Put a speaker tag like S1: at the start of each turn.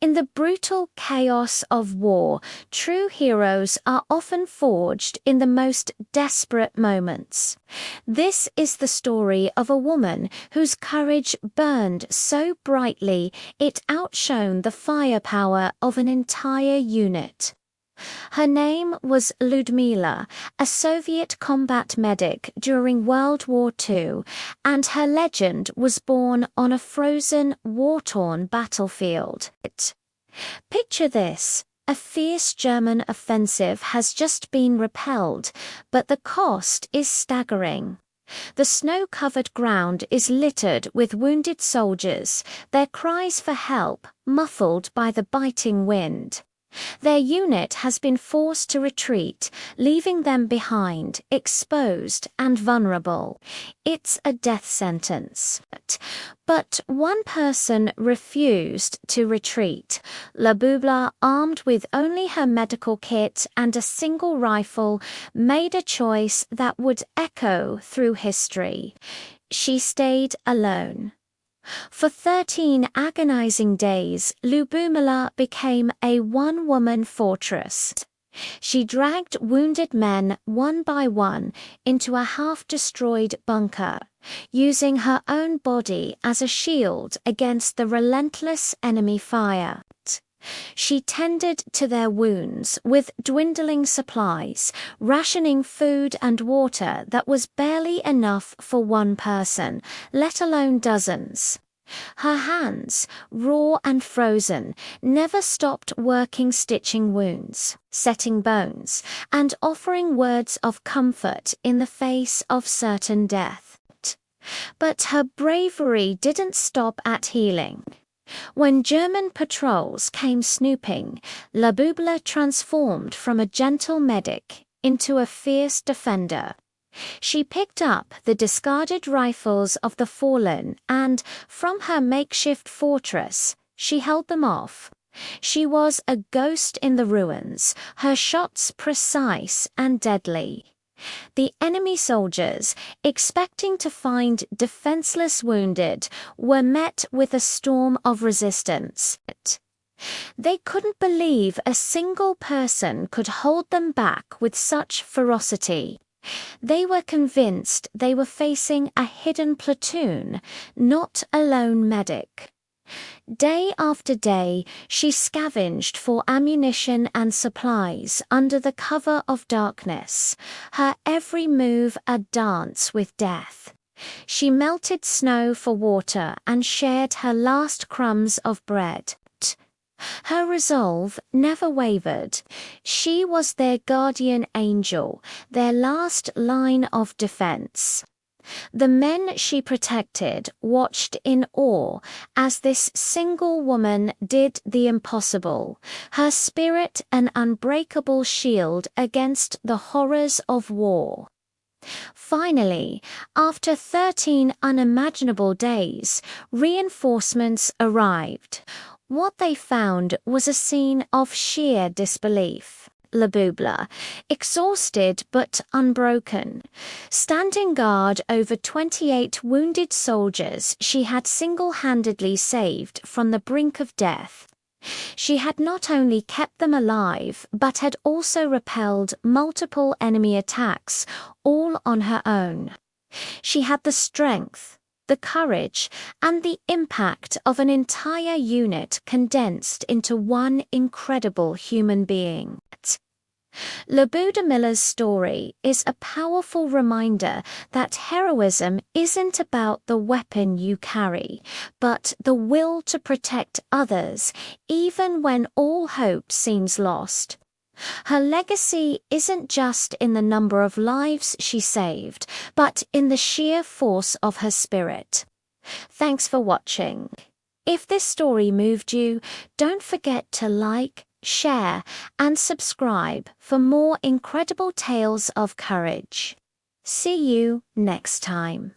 S1: In the brutal chaos of war, true heroes are often forged in the most desperate moments. This is the story of a woman whose courage burned so brightly it outshone the firepower of an entire unit. Her name was Ludmila, a Soviet combat medic during World War II, and her legend was born on a frozen, war-torn battlefield. Picture this. A fierce German offensive has just been repelled, but the cost is staggering. The snow-covered ground is littered with wounded soldiers, their cries for help muffled by the biting wind. Their unit has been forced to retreat, leaving them behind, exposed and vulnerable. It's a death sentence. But one person refused to retreat. Lyubimla, armed with only her medical kit and a single rifle, made a choice that would echo through history. She stayed alone. For 13 agonizing days, Lyubimla became a one-woman fortress. She dragged wounded men one by one into a half-destroyed bunker, using her own body as a shield against the relentless enemy fire. She tended to their wounds with dwindling supplies, rationing food and water that was barely enough for one person, let alone dozens. Her hands, raw and frozen, never stopped working, stitching wounds, setting bones, and offering words of comfort in the face of certain death. But her bravery didn't stop at healing. When German patrols came snooping, Lyubimla transformed from a gentle medic into a fierce defender. She picked up the discarded rifles of the fallen and, from her makeshift fortress, she held them off. She was a ghost in the ruins, her shots precise and deadly. The enemy soldiers, expecting to find defenseless wounded, were met with a storm of resistance. They couldn't believe a single person could hold them back with such ferocity. They were convinced they were facing a hidden platoon, not a lone medic. Day after day, she scavenged for ammunition and supplies under the cover of darkness, her every move a dance with death. She melted snow for water and shared her last crumbs of bread. Her resolve never wavered. She was their guardian angel, their last line of defense. The men she protected watched in awe as this single woman did the impossible, her spirit an unbreakable shield against the horrors of war. Finally, after 13 unimaginable days, reinforcements arrived. What they found was a scene of sheer disbelief. Lyubimla, exhausted but unbroken, standing guard over 28 wounded soldiers she had single-handedly saved from the brink of death. She had not only kept them alive, but had also repelled multiple enemy attacks, all on her own. She had the strength, the courage, and the impact of an entire unit condensed into one incredible human being. Lyubimila's story is a powerful reminder that heroism isn't about the weapon you carry, but the will to protect others, even when all hope seems lost. Her legacy isn't just in the number of lives she saved, but in the sheer force of her spirit. Thanks for watching. If this story moved you, don't forget to like, share, and subscribe for more incredible tales of courage. See you next time.